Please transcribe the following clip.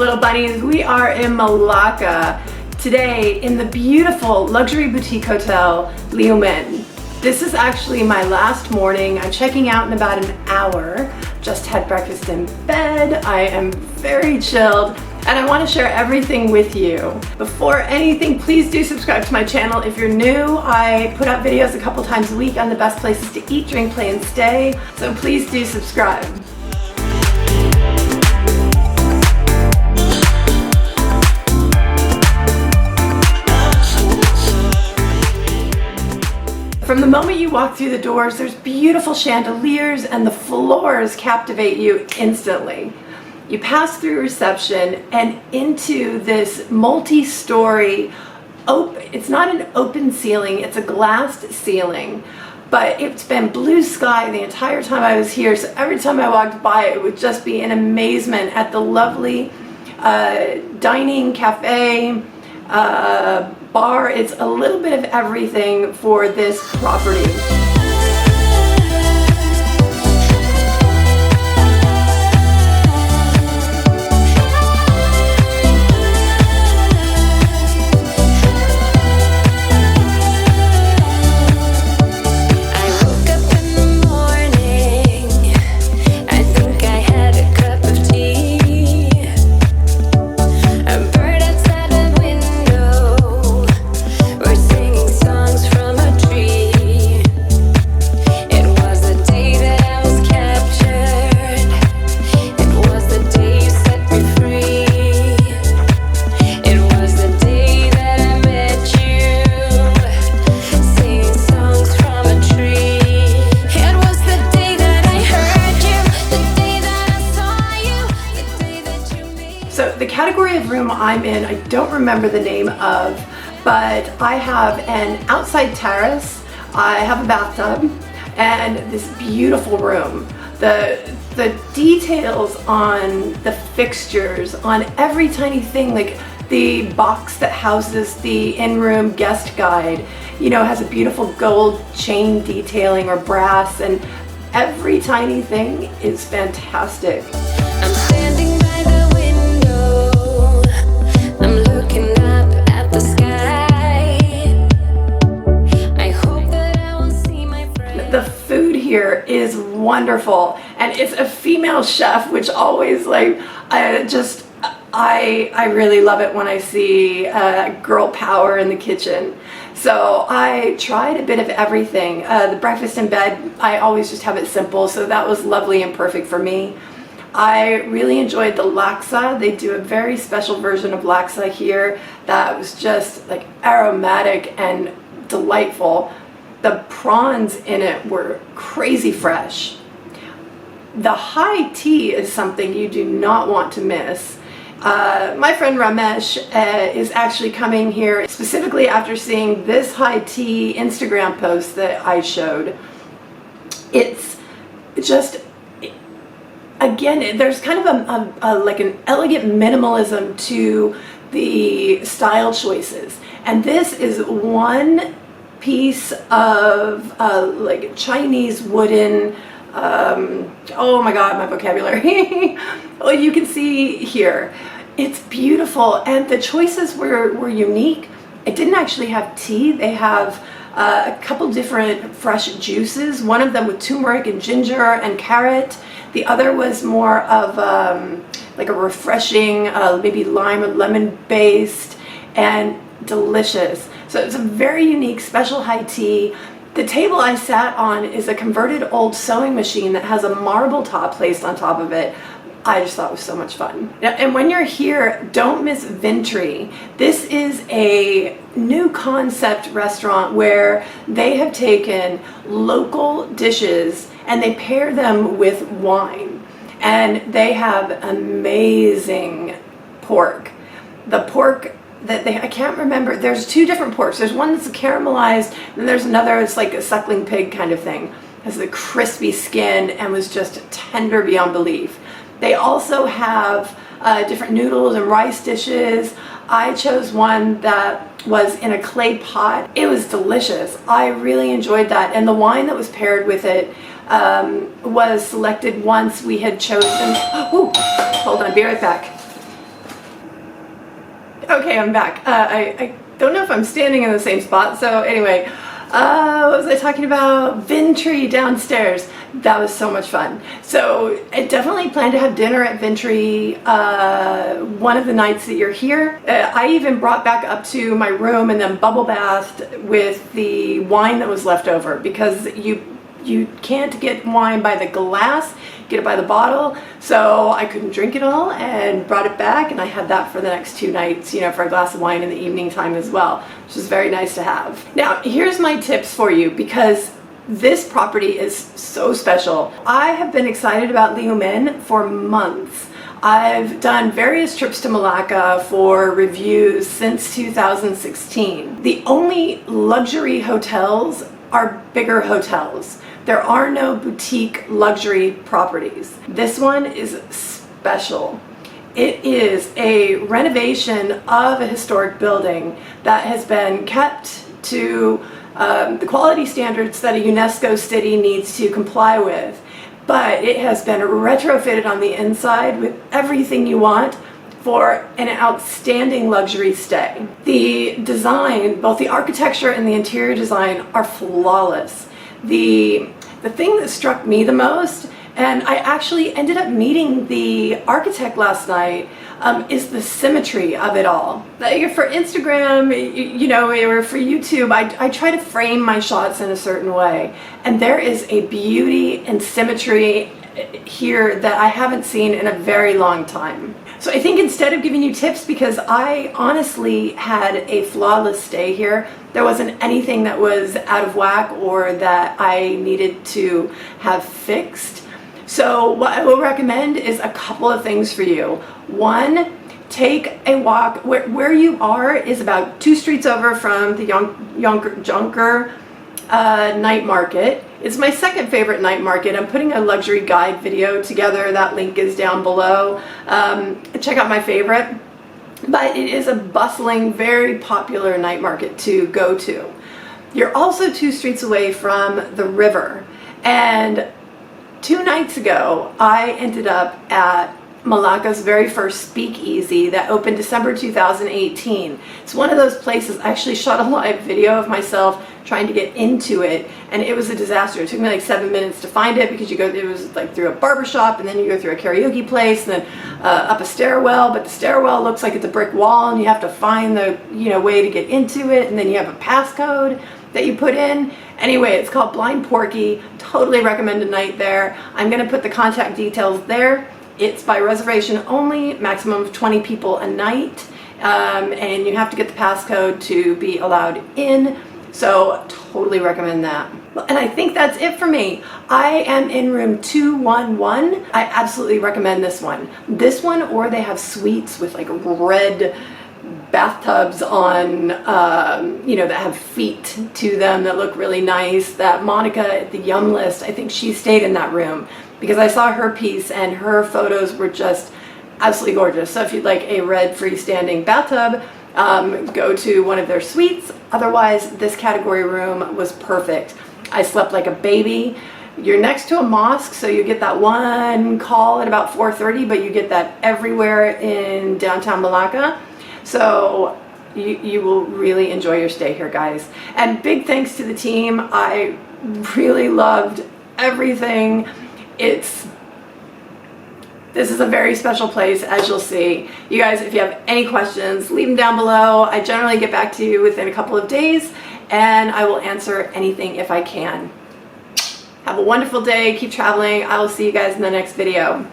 little bunnies. We are in Malacca today in the beautiful luxury boutique hotel, Liu Men. This is actually my last morning. I'm checking out in about an hour. Just had breakfast in bed. I am very chilled and I want to share everything with you. Before anything, please do subscribe to my channel if you're new. I put out videos a couple times a week on the best places to eat, drink, play, and stay. So please do subscribe. From the moment you walk through the doors, there's beautiful chandeliers and the floors captivate you instantly. You pass through reception and into this multi-story, it's not an open ceiling, it's a glassed ceiling, but it's been blue sky the entire time I was here, so every time I walked by it would just be in amazement at the lovely dining, cafe, bar. It's a little bit of everything for this property. So the category of room I'm in, I don't remember the name of, but I have an outside terrace, I have a bathtub, and this beautiful room. The details on the fixtures, on every tiny thing, like the box that houses the in-room guest guide, you know, has a beautiful gold chain detailing or brass, and every tiny thing is fantastic. I'm standing by the I'm looking up at the sky. I hope that I will see my friend. The food here is wonderful, and it's a female chef, which always I really love it when I see girl power in the kitchen. So I tried a bit of everything. The breakfast in bed, I always just have it simple, so that was lovely and perfect for me. I really enjoyed the laksa. They do a very special version of laksa here that was just like aromatic and delightful. The prawns in it were crazy fresh. The high tea is something you do not want to miss. My friend Ramesh is actually coming here specifically after seeing this high tea Instagram post that I showed. It's just, again, there's kind of like an elegant minimalism to the style choices, and this is one piece of like Chinese wooden, oh my god, my vocabulary. Well, you can see here, it's beautiful, and the choices were unique. It didn't actually have tea. They have a couple different fresh juices, one of them with turmeric and ginger and carrot. The other was more of like a refreshing, maybe lime or lemon based, and delicious. So it's a very unique special high tea. The table I sat on is a converted old sewing machine that has a marble top placed on top of it. I just thought it was so much fun. And when you're here, don't miss Vintry. This is a new concept restaurant where they have taken local dishes and they pair them with wine. And they have amazing pork. The pork that I can't remember, there's two different porks. There's one that's caramelized, and there's another, it's like a suckling pig kind of thing. It has a crispy skin and was just tender beyond belief. They also have different noodles and rice dishes. I chose one that was in a clay pot. It was delicious. I really enjoyed that, and the wine that was paired with it was selected once we had chosen. Oh, hold on, be right back. Okay, I'm back. I don't know if I'm standing in the same spot, so anyway, what was I talking about? Vintry downstairs. That was so much fun. So I definitely plan to have dinner at Vintry one of the nights that you're here. I even brought back up to my room and then bubble bathed with the wine that was left over, because you can't get wine by the glass, get it by the bottle. So I couldn't drink it all and brought it back, and I had that for the next 2 nights, you know, for a glass of wine in the evening time as well, which is very nice to have. Now, here's my tips for you, because this property is so special. I have been excited about Liu Men for months. I've done various trips to Malacca for reviews since 2016. The only luxury hotels are bigger hotels. There are no boutique luxury properties. This one is special. It is a renovation of a historic building that has been kept to the quality standards that a UNESCO city needs to comply with. But it has been retrofitted on the inside with everything you want for an outstanding luxury stay. The design, both the architecture and the interior design, are flawless. The thing that struck me the most, and I actually ended up meeting the architect last night, is the symmetry of it all. Like for Instagram, you know, or for YouTube, I try to frame my shots in a certain way, and there is a beauty and symmetry here that I haven't seen in a very long time. So I think instead of giving you tips, because I honestly had a flawless stay here, there wasn't anything that was out of whack or that I needed to have fixed. So what I will recommend is a couple of things for you. One, take a walk. Where you are is about 2 streets over from the Jonker night market. It's my second favorite night market. I'm putting a luxury guide video together. That link is down below. Check out my favorite. But it is a bustling, very popular night market to go to. You're also 2 streets away from the river. And 2 nights ago, I ended up at Malacca's very first speakeasy that opened December 2018. It's one of those places. I actually shot a live video of myself trying to get into it, and it was a disaster. It took me like 7 minutes to find it, because it was like through a barber shop, and then you go through a karaoke place, and then up a stairwell, but the stairwell looks like it's a brick wall, and you have to find the way to get into it, and then you have a passcode that you put in. Anyway, it's called Blind Porky. Totally recommend a night there. I'm gonna put the contact details there. It's by reservation only, maximum of 20 people a night, and you have to get the passcode to be allowed in. So totally recommend that. And I think that's it for me. I am in room 211. I absolutely recommend this one. This one, or they have suites with like red bathtubs on, that have feet to them that look really nice. That Monica at the Yum List, I think she stayed in that room, because I saw her piece and her photos were just absolutely gorgeous. So if you'd like a red freestanding bathtub, go to one of their suites. Otherwise, this category room was perfect. I slept like a baby. You're next to a mosque, so you get that one call at about 4:30, but you get that everywhere in downtown Malacca. So you will really enjoy your stay here, guys. And big thanks to the team. I really loved everything. This is a very special place, as you'll see. You guys, if you have any questions, leave them down below. I generally get back to you within a couple of days, and I will answer anything if I can. Have a wonderful day. Keep traveling. I will see you guys in the next video.